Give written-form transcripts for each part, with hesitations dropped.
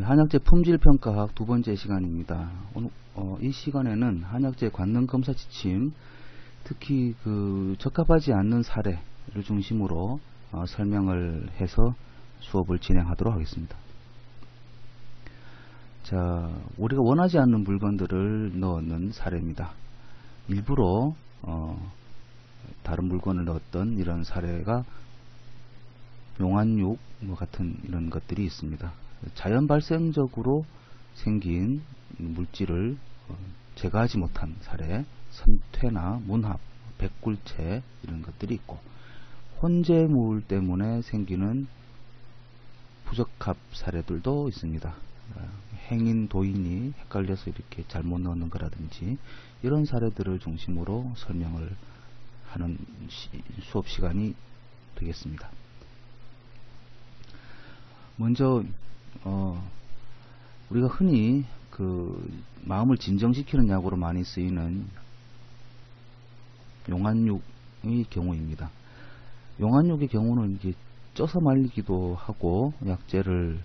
한약재 품질평가학 두 번째 시간입니다. 오늘, 이 시간에는 한약재 관능검사 지침, 특히 적합하지 않는 사례를 중심으로 설명을 해서 수업을 진행하도록 하겠습니다. 자, 우리가 원하지 않는 물건들을 넣는 사례입니다. 일부러 다른 물건을 넣었던 이런 사례가 용안육 같은 이런 것들이 있습니다. 자연 발생적으로 생긴 물질을 제거하지 못한 사례, 선퇴나 문합, 백굴체 이런 것들이 있고, 혼재물 때문에 생기는 부적합 사례들도 있습니다. 행인, 도인이 헷갈려서 이렇게 잘못 넣는 거라든지 이런 사례들을 중심으로 설명을 하는 수업 시간이 되겠습니다. 먼저 우리가 흔히 마음을 진정시키는 약으로 많이 쓰이는 용안육의 경우입니다. 용안육의 경우는 이게 쪄서 말리기도 하고 약재를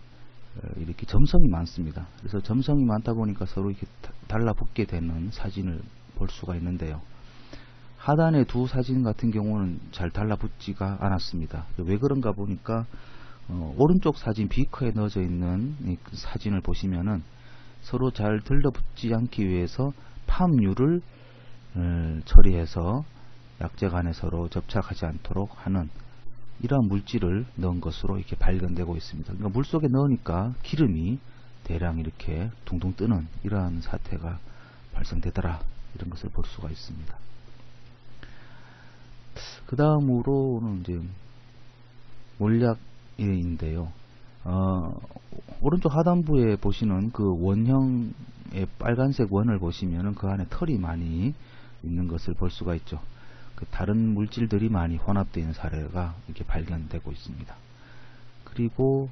이렇게 점성이 많습니다. 그래서 점성이 많다 보니까 서로 이렇게 달라붙게 되는 사진을 볼 수가 있는데요. 하단의 두 사진 같은 경우는 잘 달라붙지가 않았습니다. 왜 그런가 보니까 오른쪽 사진 비커에 넣어져 있는 이 사진을 보시면은 서로 잘 들러붙지 않기 위해서 팜유를 처리해서 약재 간에 서로 접착하지 않도록 하는 이러한 물질을 넣은 것으로 이렇게 발견되고 있습니다. 그러니까 물속에 넣으니까 기름이 대량 이렇게 둥둥 뜨는 이러한 사태가 발생되더라, 이런 것을 볼 수가 있습니다. 그 다음으로는 이제 몰약인데요. 오른쪽 하단부에 보시는 그 원형의 빨간색 원을 보시면은 그 안에 털이 많이 있는 것을 볼 수가 있죠. 다른 물질들이 많이 혼합되어 있는 사례가 이렇게 발견되고 있습니다. 그리고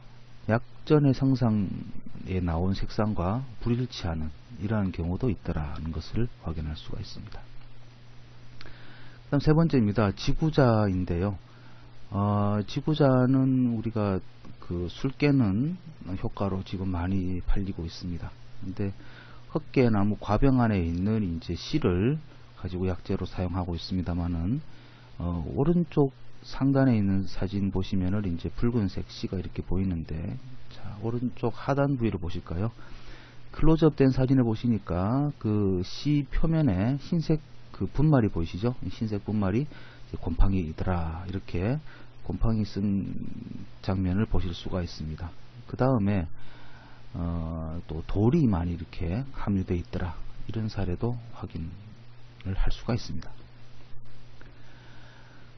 약전의 성상에 나온 색상과 불일치하는 이러한 경우도 있더라는 것을 확인할 수가 있습니다. 그다음 세 번째입니다. 지구자인데요. 지구자는 우리가 술 깨는 효과로 지금 많이 팔리고 있습니다. 근데 헛개나무 과병 안에 있는 이제 씨를 가지고 약재로 사용하고 있습니다만은 오른쪽 상단에 있는 사진 보시면은 이제 붉은색 씨가 이렇게 보이는데, 자, 오른쪽 하단 부위를 보실까요? 클로즈업 된 사진을 보시니까 그 씨 표면에 흰색 분말이 보이시죠? 흰색 분말이 곰팡이더라, 이렇게 곰팡이 쓴 장면을 보실 수가 있습니다. 그 다음에 또 돌이 많이 이렇게 함유되어 있더라, 이런 사례도 확인을 할 수가 있습니다.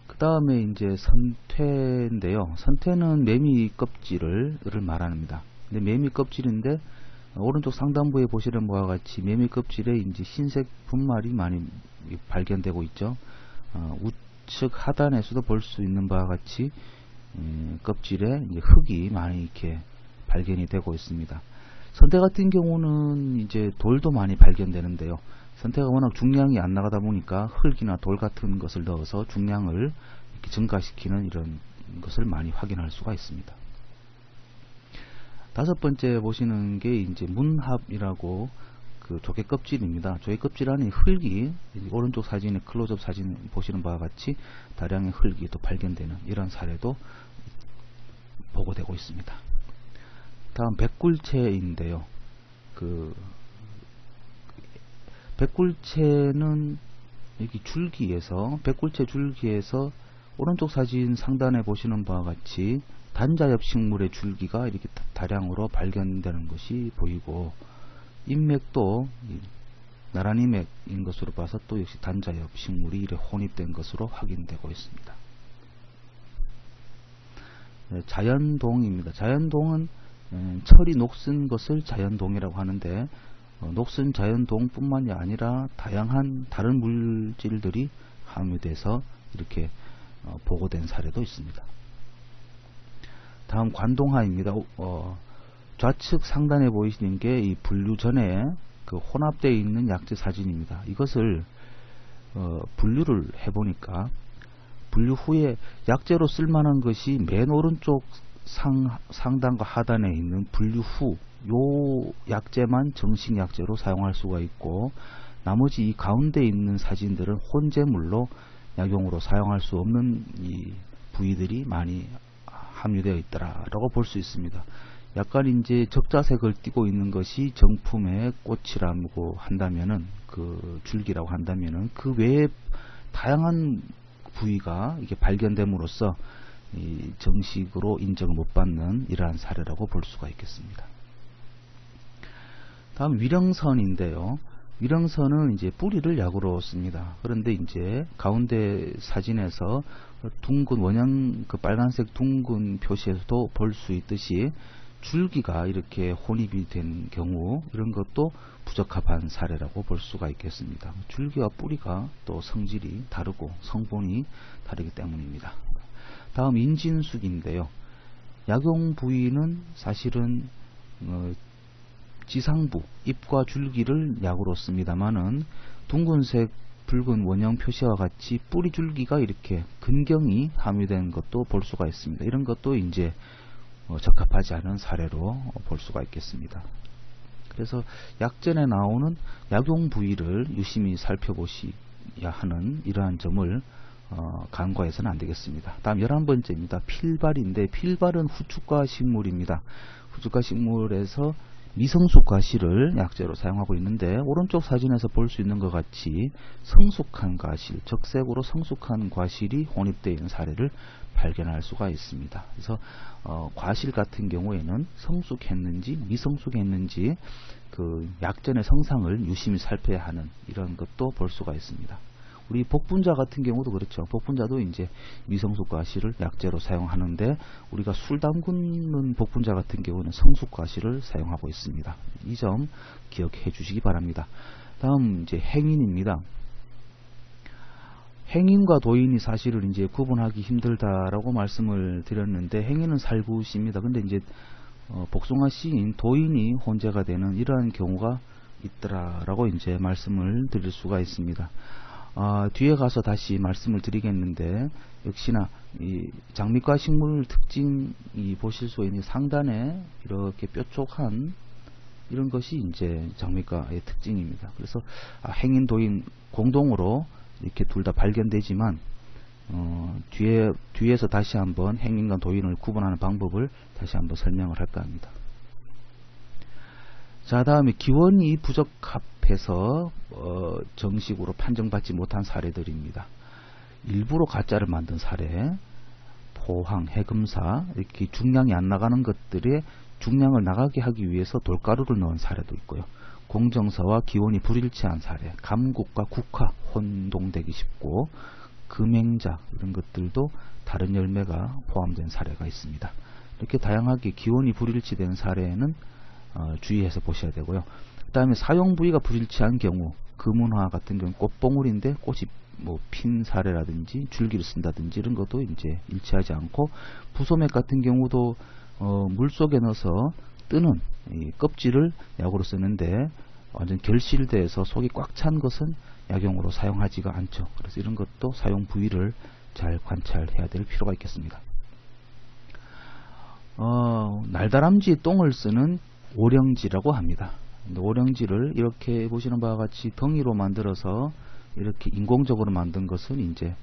그 다음에 이제 선퇴인데요. 선퇴는 매미 껍질을 말합니다. 근데 매미 껍질인데 오른쪽 상단부에 보시는 바와 같이 매미 껍질에 이제 흰색 분말이 많이 발견되고 있죠. 우측 하단에서도 볼 수 있는 바와 같이 껍질에 이제 흙이 많이 이렇게 발견이 되고 있습니다. 선퇴 같은 경우는 이제 돌도 많이 발견되는데요. 선택가 워낙 중량이 안 나가다 보니까 흙이나 돌 같은 것을 넣어서 중량을 이렇게 증가시키는 이런 것을 많이 확인할 수가 있습니다. 다섯 번째 보시는 게 이제 문합이라고 조개 껍질입니다. 조개 껍질 안에 흙이 오른쪽 사진의 클로즈업 사진 보시는 바와 같이 다량의 흙이 또 발견되는 이런 사례도 보고되고 있습니다. 다음 백굴체인데요. 백굴체는 여기 백굴체 줄기에서 오른쪽 사진 상단에 보시는 바와 같이 단자엽 식물의 줄기가 이렇게 다량으로 발견되는 것이 보이고, 인맥도 나란인맥인 것으로 봐서 또 역시 단자엽 식물이 이렇게 혼입된 것으로 확인되고 있습니다. 자연동입니다. 자연동은 철이 녹슨 것을 자연동이라고 하는데, 녹슨 자연동 뿐만이 아니라 다양한 다른 물질들이 함유돼서 이렇게 보고된 사례도 있습니다. 다음 관동하입니다. 좌측 상단에 보이시는 게 이 분류 전에 혼합되어 있는 약재 사진입니다. 이것을 분류를 해보니까 분류 후에 약재로 쓸만한 것이 맨 오른쪽 상단과 하단에 있는 분류 후 요 약재만 정식 약재로 사용할 수가 있고, 나머지 이 가운데 있는 사진들은 혼재물로 약용으로 사용할 수 없는 이 부위들이 많이 함유되어 있더라라고 볼 수 있습니다. 약간 이제 적자색을 띠고 있는 것이 정품의 꽃이라고 한다면은, 그 줄기라고 한다면은, 그 외에 다양한 부위가 이게 발견됨으로써 이 정식으로 인정을 못 받는 이러한 사례라고 볼 수가 있겠습니다. 다음 위령선인데요. 위령선은 이제 뿌리를 약으로 씁니다. 그런데 이제 가운데 사진에서 둥근 원형 그 빨간색 둥근 표시에서도 볼 수 있듯이 줄기가 이렇게 혼입이 된 경우, 이런 것도 부적합한 사례라고 볼 수가 있겠습니다. 줄기와 뿌리가 또 성질이 다르고 성분이 다르기 때문입니다. 다음 인진숙인데요. 약용 부위는 사실은 지상부, 잎과 줄기를 약으로 씁니다만은, 둥근색 붉은 원형 표시와 같이 뿌리 줄기가 이렇게 근경이 함유된 것도 볼 수가 있습니다. 이런 것도 이제 적합하지 않은 사례로 볼 수가 있겠습니다. 그래서 약전에 나오는 약용 부위를 유심히 살펴보셔야 하는 이러한 점을 간과해서는 안 되겠습니다. 다음 11번째입니다. 필발인데, 필발은 후춧가 식물입니다. 후춧가 식물에서 미성숙 과실을 약재로 사용하고 있는데, 오른쪽 사진에서 볼 수 있는 것 같이 성숙한 과실, 적색으로 성숙한 과실이 혼입되어 있는 사례를 발견할 수가 있습니다. 그래서 과실 같은 경우에는 성숙했는지 미성숙했는지 그 약전의 성상을 유심히 살펴야 하는 이런 것도 볼 수가 있습니다. 우리 복분자 같은 경우도 그렇죠. 복분자도 이제 미성숙 과실을 약재로 사용하는데, 우리가 술 담그는 복분자 같은 경우는 성숙 과실을 사용하고 있습니다. 이 점 기억해 주시기 바랍니다. 다음 이제 행인입니다. 행인과 도인이 사실은 이제 구분하기 힘들다라고 말씀을 드렸는데, 행인은 살구시입니다. 근데 이제 복숭아 씨인 도인이 혼재가 되는 이러한 경우가 있더라라고 이제 말씀을 드릴 수가 있습니다. 뒤에 가서 다시 말씀을 드리겠는데, 역시나 이 장미과 식물 특징이 보실 수 있는 상단에 이렇게 뾰족한 이런 것이 이제 장미과의 특징입니다. 그래서 행인, 도인 공동으로 이렇게 둘 다 발견되지만, 뒤에서 다시 한번 행인과 도인을 구분하는 방법을 다시 한번 설명을 할까 합니다. 자, 다음에 기원이 부적합해서 정식으로 판정받지 못한 사례들입니다. 일부러 가짜를 만든 사례, 포항, 해금사, 이렇게 중량이 안 나가는 것들에 중량을 나가게 하기 위해서 돌가루를 넣은 사례도 있고요. 공정서와 기원이 불일치한 사례, 감국과 국화 혼동되기 쉽고, 금행자 이런 것들도 다른 열매가 포함된 사례가 있습니다. 이렇게 다양하게 기원이 불일치된 사례는 주의해서 보셔야 되고요. 그 다음에 사용 부위가 불일치한 경우, 금운화 같은 경우 꽃봉울인데 꽃이 뭐 핀 사례라든지 줄기를 쓴다든지 이런 것도 이제 일치하지 않고, 부소맥 같은 경우도 물속에 넣어서 뜨는 이 껍질을 약으로 쓰는데, 완전 결실돼서 속이 꽉 찬 것은 약용으로 사용하지가 않죠. 그래서 이런 것도 사용 부위를 잘 관찰해야 될 필요가 있겠습니다. 날다람쥐 똥을 쓰는 오령지라고 합니다. 오령지를 이렇게 보시는 바와 같이 덩이로 만들어서 이렇게 인공적으로 만든 것은 이제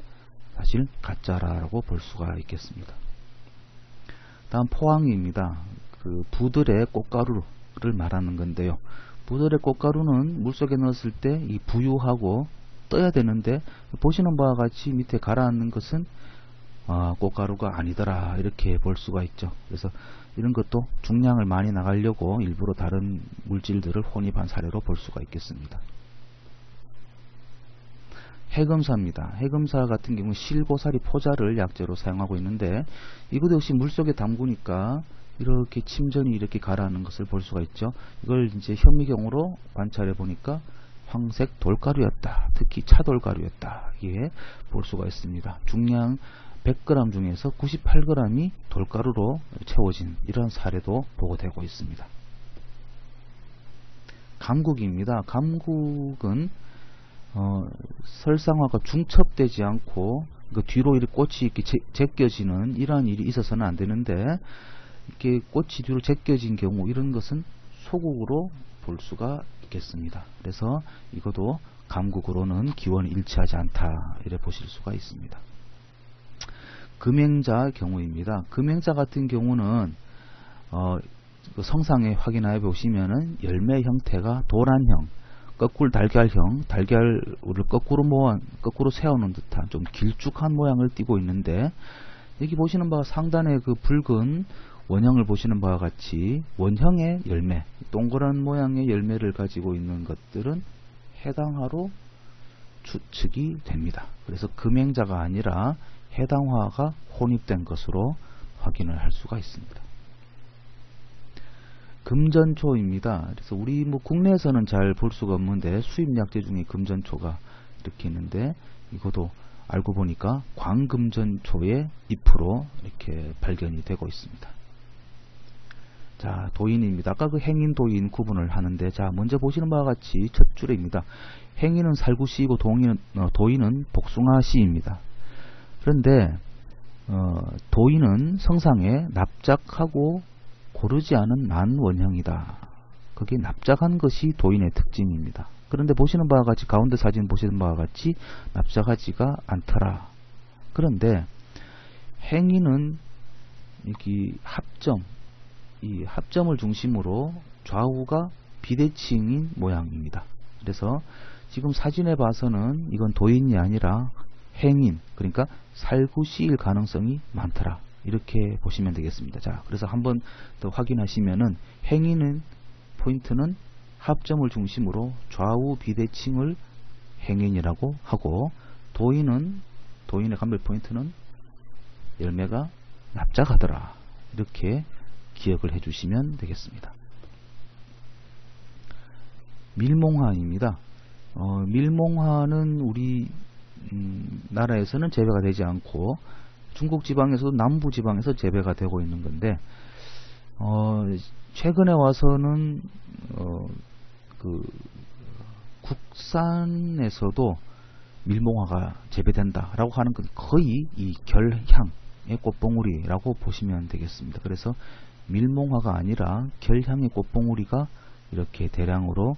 사실 가짜라고 볼 수가 있겠습니다. 다음 포항입니다. 그 부들의 꽃가루를 말하는 건데요. 부들의 꽃가루는 물속에 넣었을 때 이 부유하고 떠야 되는데, 보시는 바와 같이 밑에 가라앉는 것은 꽃가루가 아니더라 이렇게 볼 수가 있죠. 그래서 이런 것도 중량을 많이 나가려고 일부러 다른 물질들을 혼입한 사례로 볼 수가 있겠습니다. 해금사입니다. 해금사 같은 경우 실고사리 포자를 약재로 사용하고 있는데, 이것도 역시 물속에 담그니까 이렇게 침전이 이렇게 가라앉는 것을 볼 수가 있죠. 이걸 이제 현미경으로 관찰해 보니까 황색 돌가루였다. 특히 차돌가루였다. 이게 볼 수가 있습니다. 중량 100g 중에서 98g이 돌가루로 채워진 이런 사례도 보고되고 있습니다. 감국입니다. 감국은 설상화가 중첩되지 않고 그 뒤로 이렇게 꽃이 이렇게 제껴지는 이러한 일이 있어서는 안 되는데, 이렇게 꽃이 뒤로 제껴진 경우 이런 것은 소국으로 볼 수가 있겠습니다. 그래서 이것도 감국으로는 기원이 일치하지 않다 이래 보실 수가 있습니다. 금행자 경우입니다. 금행자 같은 경우는 그 성상에 확인하여 보시면은 열매 형태가 도란형, 거꾸로 달걀형, 달걀을 거꾸로 세우는 듯한 좀 길쭉한 모양을 띠고 있는데, 여기 보시는 바와 상단의 그 붉은 원형을 보시는 바와 같이 원형의 열매, 동그란 모양의 열매를 가지고 있는 것들은 해당화로 추측이 됩니다. 그래서 금행자가 아니라 해당화가 혼입된 것으로 확인을 할 수가 있습니다. 금전초입니다. 그래서 우리 국내에서는 잘 볼 수가 없는데 수입 약재 중에 금전초가 이렇게 있는데, 이것도 알고 보니까 광금전초의 잎으로 이렇게 발견이 되고 있습니다. 자, 도인입니다. 아까 그 행인, 도인 구분을 하는데, 자, 먼저 보시는 바와 같이 첫 줄입니다. 행인은 살구시이고 도인은 복숭아시입니다. 그런데 도인은 성상에 납작하고 고르지 않은 난 원형이다. 그게 납작한 것이 도인의 특징입니다. 그런데 보시는 바와 같이 가운데 사진 보시는 바와 같이 납작하지가 않더라. 그런데 행인은 여기 이 합점을 중심으로 좌우가 비대칭인 모양입니다. 그래서 지금 사진에 봐서는 이건 도인이 아니라 행인, 그러니까 살구시일 가능성이 많더라. 이렇게 보시면 되겠습니다. 자, 그래서 한번 더 확인하시면은 행인은 포인트는 합점을 중심으로 좌우 비대칭을 행인이라고 하고, 도인의 감별 포인트는 열매가 납작하더라. 이렇게 기억을 해주시면 되겠습니다. 밀몽화입니다. 밀몽화는 우리 나라에서는 재배가 되지 않고 중국 지방에서도 남부 지방에서 재배가 되고 있는 건데, 최근에 와서는 그 국산에서도 밀몽화가 재배된다라고 하는 건 거의 이 결향의 꽃봉우리라고 보시면 되겠습니다. 그래서 밀몽화가 아니라 결향의 꽃봉우리가 이렇게 대량으로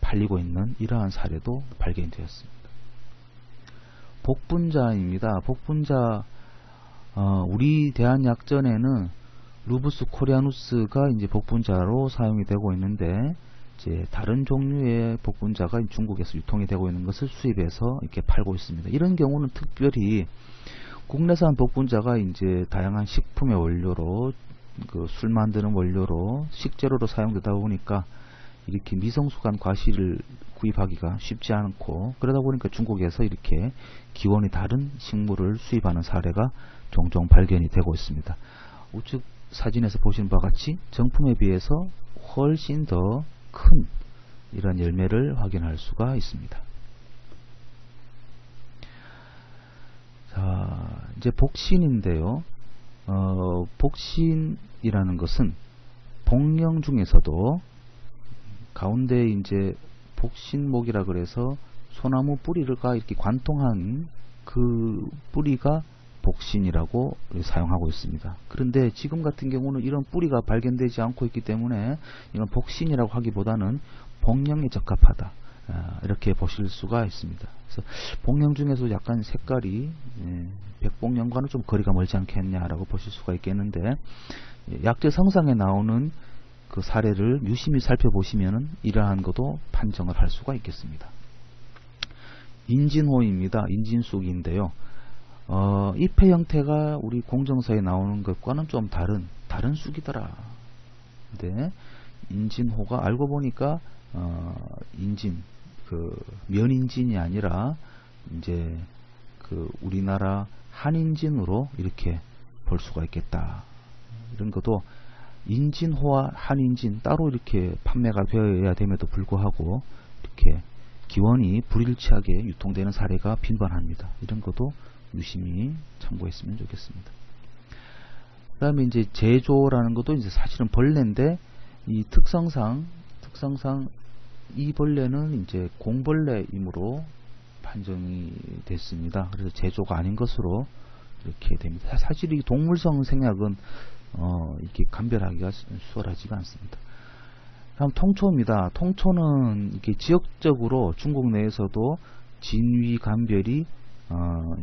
팔리고 있는 이러한 사례도 발견되었습니다. 복분자입니다. 복분자, 우리 대한약전에는 루브스 코리아누스가 이제 복분자로 사용이 되고 있는데, 이제 다른 종류의 복분자가 중국에서 유통이 되고 있는 것을 수입해서 이렇게 팔고 있습니다. 이런 경우는 특별히 국내산 복분자가 이제 다양한 식품의 원료로, 그 술 만드는 원료로, 식재료로 사용되다 보니까 이렇게 미성숙한 과실을 구입하기가 쉽지 않고, 그러다 보니까 중국에서 이렇게 기원이 다른 식물을 수입하는 사례가 종종 발견이 되고 있습니다. 우측 사진에서 보시는 바와 같이 정품에 비해서 훨씬 더 큰 이런 열매를 확인할 수가 있습니다. 자, 이제 복신인데요. 복신이라는 것은 복령 중에서도 가운데 이제 복신목이라 그래서 소나무 뿌리가 이렇게 관통한 그 뿌리가 복신이라고 사용하고 있습니다. 그런데 지금 같은 경우는 이런 뿌리가 발견되지 않고 있기 때문에 이건 복신이라고 하기보다는 복령에 적합하다, 이렇게 보실 수가 있습니다. 그래서 복령 중에서 약간 색깔이 백복령과는 좀 거리가 멀지 않겠냐라고 보실 수가 있겠는데, 약재 성상에 나오는 그 사례를 유심히 살펴보시면은 이러한 것도 판정을 할 수가 있겠습니다. 인진호입니다. 인진쑥인데요. 잎의 형태가 우리 공정서에 나오는 것과는 좀 다른 쑥이더라. 근데 인진호가 알고 보니까 인진, 그 면인진이 아니라 이제 그 우리나라 한인진으로 이렇게 볼 수가 있겠다. 이런 것도 인진호와 한인진 따로 이렇게 판매가 되어야 됨에도 불구하고 이렇게 기원이 불일치하게 유통되는 사례가 빈번합니다. 이런 것도 유심히 참고했으면 좋겠습니다. 그 다음에 이제 제조라는 것도 이제 사실은 벌레인데, 이 특성상 이 벌레는 이제 공벌레이므로 판정이 됐습니다. 그래서 제조가 아닌 것으로 이렇게 됩니다. 사실 이 동물성 생약은 이렇게 감별하기가 수월하지가 않습니다. 다음 통초입니다. 통초는 이렇게 지역적으로 중국 내에서도 진위 감별이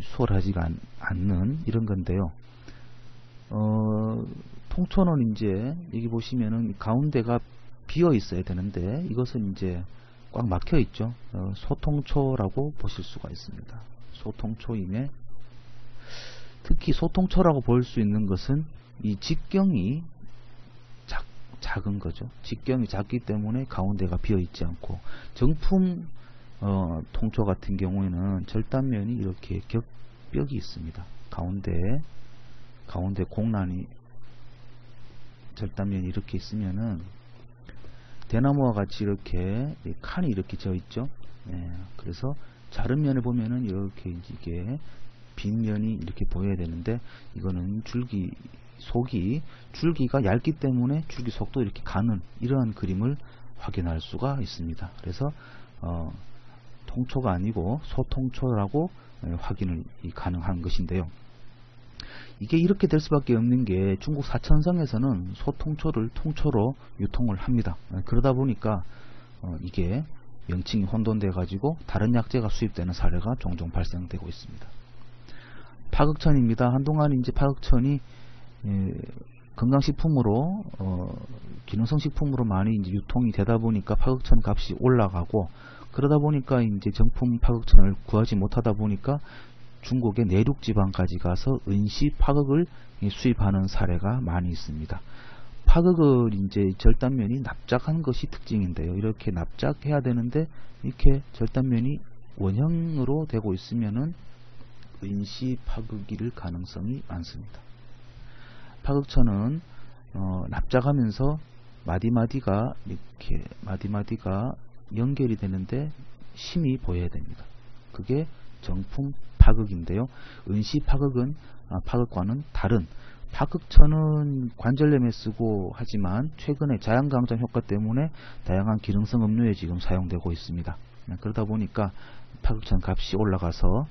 수월하지가 않는 이런 건데요. 통초는 이제 여기 보시면은 가운데가 비어 있어야 되는데 이것은 이제 꽉 막혀 있죠. 소통초라고 보실 수가 있습니다. 소통초임에 특히 소통초라고 볼 수 있는 것은 이 직경이 작은 거죠. 직경이 작기 때문에 가운데가 비어 있지 않고, 정품 통초 같은 경우에는 절단면이 이렇게 격벽이 있습니다. 가운데 공란이 절단면이 이렇게 있으면은 대나무와 같이 이렇게 칸이 이렇게 져 있죠. 그래서 자른 면을 보면은 이렇게 이게 빈 면이 이렇게 보여야 되는데, 이거는 줄기가 얇기 때문에 줄기 속도 이렇게 가는 이러한 그림을 확인할 수가 있습니다. 그래서 통초가 아니고 소통초라고 확인을 가능한 것인데요. 이게 이렇게 될 수밖에 없는 게 중국 사천성에서는 소통초를 통초로 유통을 합니다. 그러다 보니까 이게 명칭이 혼돈돼 가지고 다른 약재가 수입되는 사례가 종종 발생되고 있습니다. 파극천입니다. 한동안 이제 파극천이 건강식품으로 기능성 식품으로 많이 이제 유통이 되다 보니까 파극천 값이 올라가고, 그러다 보니까 이제 정품 파극천을 구하지 못하다 보니까 중국의 내륙 지방까지 가서 은시 파극을 수입하는 사례가 많이 있습니다. 파극을 이제 절단면이 납작한 것이 특징인데요. 이렇게 납작해야 되는데 이렇게 절단면이 원형으로 되고 있으면은 은시 파극일 가능성이 많습니다. 파극천은 납작하면서 마디마디가 연결이 되는데 심이 보여야 됩니다. 그게 정품 파극인데요. 은시 파극은 파극과는 다른, 파극천은 관절염에 쓰고 하지만 최근에 자양강장 효과 때문에 다양한 기능성 음료에 지금 사용되고 있습니다. 그러다 보니까 파극천 값이 올라가서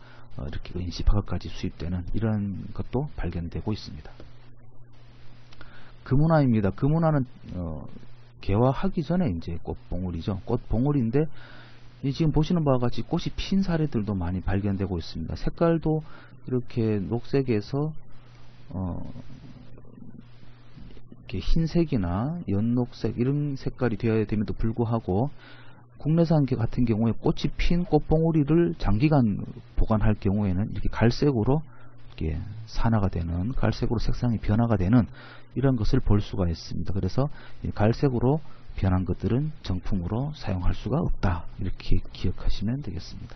이렇게 은시 파극까지 수입되는 이런 것도 발견되고 있습니다. 금운화입니다. 금운화는 개화하기 전에 이제 꽃봉오리죠. 꽃봉오리인데 지금 보시는 바와 같이 꽃이 핀 사례들도 많이 발견되고 있습니다. 색깔도 이렇게 녹색에서 이렇게 흰색이나 연녹색 이런 색깔이 되어야 됨에도 불구하고, 국내산 같은 경우에 꽃이 핀 꽃봉오리를 장기간 보관할 경우에는 이렇게 갈색으로 이렇게 산화가 되는, 갈색으로 색상이 변화가 되는 이런 것을 볼 수가 있습니다. 그래서 갈색으로 변한 것들은 정품으로 사용할 수가 없다, 이렇게 기억하시면 되겠습니다.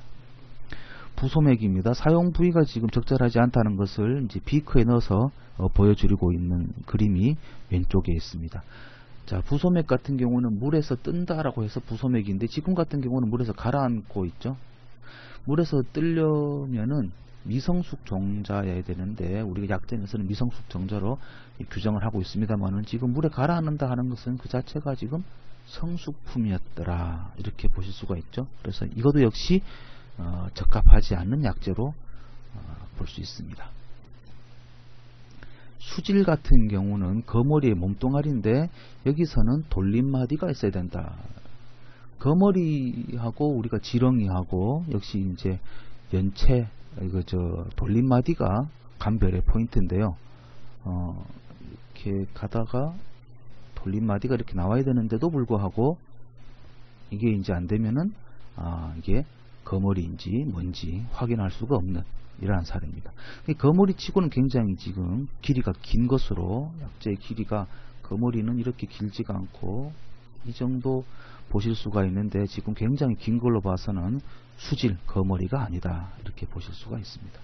부소맥입니다. 사용 부위가 지금 적절하지 않다는 것을 이제 비크에 넣어서 보여주고 있는 그림이 왼쪽에 있습니다. 자, 부소맥 같은 경우는 물에서 뜬다라고 해서 부소맥인데, 지금 같은 경우는 물에서 가라앉고 있죠. 물에서 뜨려면은 미성숙 종자여야 되는데 우리가 약재에서는 미성숙 종자로 규정을 하고 있습니다만은, 지금 물에 가라앉는다 하는 것은 그 자체가 지금 성숙품이었더라, 이렇게 보실 수가 있죠. 그래서 이것도 역시 적합하지 않는 약재로 볼 수 있습니다. 수질 같은 경우는 거머리의 몸뚱아리인데 여기서는 돌림마디가 있어야 된다. 거머리하고 우리가 지렁이하고 역시 이제 연체, 돌림마디가 감별의 포인트인데요. 이렇게 가다가 돌림마디가 이렇게 나와야 되는데도 불구하고 이게 이제 안 되면은 이게 거머리인지 뭔지 확인할 수가 없는 이러한 사례입니다. 거머리 치고는 굉장히 지금 길이가 긴 것으로, 약재의 길이가 거머리는 이렇게 길지가 않고 이 정도 보실 수가 있는데, 지금 굉장히 긴 걸로 봐서는 수질 거머리가 아니다, 이렇게 보실 수가 있습니다.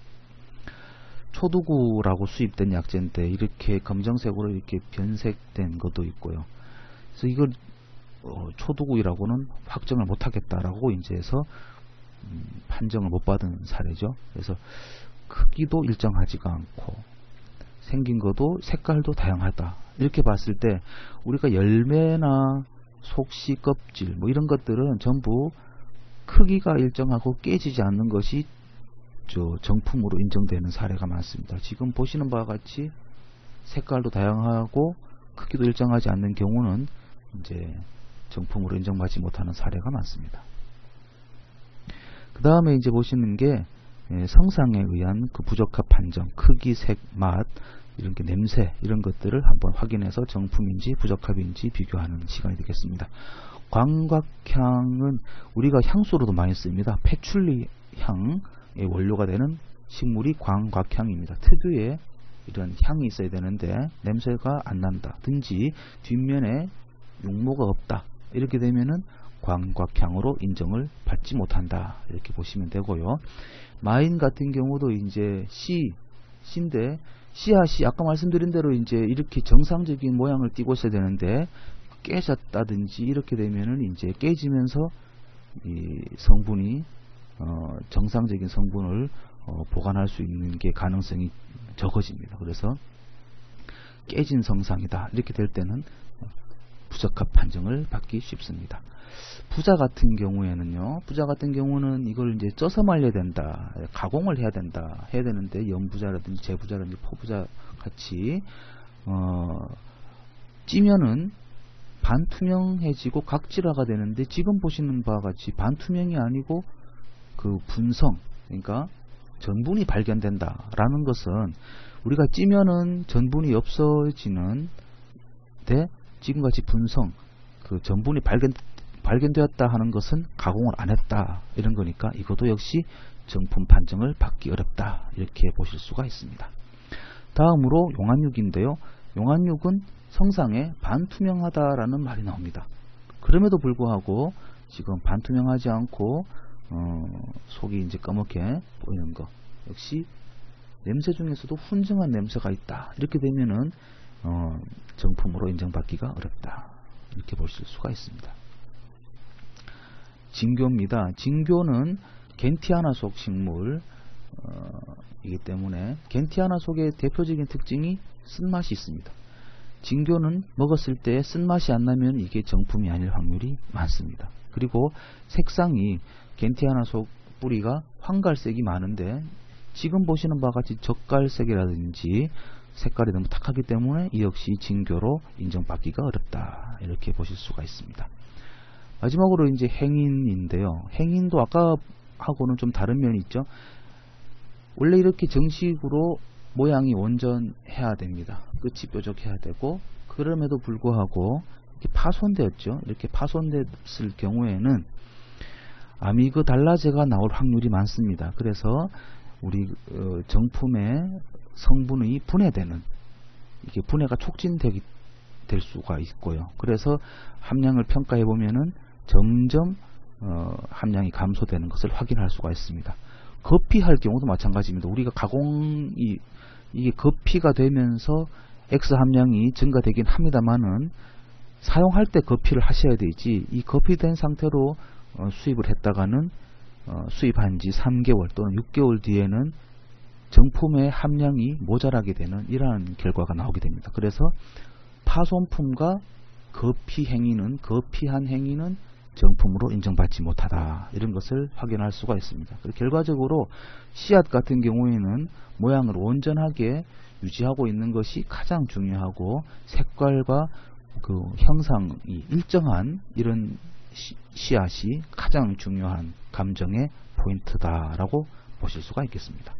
초두구라고 수입된 약재인데 이렇게 검정색으로 이렇게 변색된 것도 있고요. 그래서 이걸 초두구이라고는 확정을 못하겠다라고 이제 해서 판정을 못 받은 사례죠. 그래서 크기도 일정하지가 않고 생긴 것도 색깔도 다양하다, 이렇게 봤을 때 우리가 열매나 속씨 껍질 뭐 이런 것들은 전부 크기가 일정하고 깨지지 않는 것이 정품으로 인정되는 사례가 많습니다. 지금 보시는 바와 같이 색깔도 다양하고 크기도 일정하지 않는 경우는 이제 정품으로 인정받지 못하는 사례가 많습니다. 그 다음에 이제 보시는 게 성상에 의한 그 부적합 판정, 크기, 색, 맛, 이런 게 냄새, 이런 것들을 한번 확인해서 정품인지 부적합인지 비교하는 시간이 되겠습니다. 광각향은 우리가 향수로도 많이 씁니다. 패출리 향의 원료가 되는 식물이 광각향입니다. 특유의 이런 향이 있어야 되는데 냄새가 안 난다 든지 뒷면에 용모가 없다 이렇게 되면은 광각향으로 인정을 받지 못한다 이렇게 보시면 되고요. 마인 같은 경우도 이제 씨인데 씨앗이 아까 말씀드린 대로 이제 이렇게 정상적인 모양을 띠고 있어야 되는데 깨졌다든지 이렇게 되면은 이제 깨지면서 이 성분이 정상적인 성분을 보관할 수 있는 게 가능성이 적어집니다. 그래서 깨진 성상이다 이렇게 될 때는 부적합 판정을 받기 쉽습니다. 부자 같은 경우에는요, 부자 같은 경우는 이걸 이제 쪄서 말려야 된다, 가공을 해야 된다, 해야 되는데 연부자라든지 재부자라든지 포부자 같이 찌면은 반투명해지고 각질화가 되는데 지금 보시는 바와 같이 반투명이 아니고 그 분성, 그러니까 전분이 발견된다라는 것은 우리가 찌면은 전분이 없어지는데 지금같이 분성, 그 전분이 발견되었다 하는 것은 가공을 안 했다 이런 거니까 이것도 역시 정품 판정을 받기 어렵다 이렇게 보실 수가 있습니다. 다음으로 용안육인데요. 용안육은 성상에 반투명하다라는 말이 나옵니다. 그럼에도 불구하고 지금 반투명하지 않고 속이 이제 까맣게 보이는 거 역시 냄새 중에서도 훈증한 냄새가 있다 이렇게 되면은 정품으로 인정받기가 어렵다 이렇게 보실 수가 있습니다. 진교입니다. 진교는 겐티아나 속 식물 이기 때문에 겐티아나 속의 대표적인 특징이 쓴맛이 있습니다. 진교는 먹었을 때 쓴맛이 안 나면 이게 정품이 아닐 확률이 많습니다. 그리고 색상이 겐티아나 속 뿌리가 황갈색이 많은데 지금 보시는 바와 같이 젓갈색이라든지 색깔이 너무 탁하기 때문에 이 역시 진교로 인정받기가 어렵다 이렇게 보실 수가 있습니다. 마지막으로 이제 행인인데요. 행인도 아까하고는 좀 다른 면이 있죠. 원래 이렇게 정식으로 모양이 원전해야 됩니다. 끝이 뾰족해야 되고 그럼에도 불구하고 이렇게 파손되었죠. 이렇게 파손됐을 경우에는 아미그달라제가 나올 확률이 많습니다. 그래서 우리 정품의 성분이 분해되는 이게 분해가 촉진될 수가 있고요. 그래서 함량을 평가해 보면은 점점 함량이 감소되는 것을 확인할 수가 있습니다. 거피할 경우도 마찬가지입니다. 우리가 가공이 이게 거피가 되면서 X 함량이 증가되긴 합니다만은 사용할 때 거피를 하셔야 되지 이 거피된 상태로 수입을 했다가는 수입한 지 3개월 또는 6개월 뒤에는 정품의 함량이 모자라게 되는 이러한 결과가 나오게 됩니다. 그래서 파손품과 거피한 행위는 정품으로 인정받지 못하다 이런 것을 확인할 수가 있습니다. 결과적으로 씨앗 같은 경우에는 모양을 온전하게 유지하고 있는 것이 가장 중요하고 색깔과 그 형상이 일정한 이런 씨앗이 가장 중요한 감정의 포인트다라고 보실 수가 있겠습니다.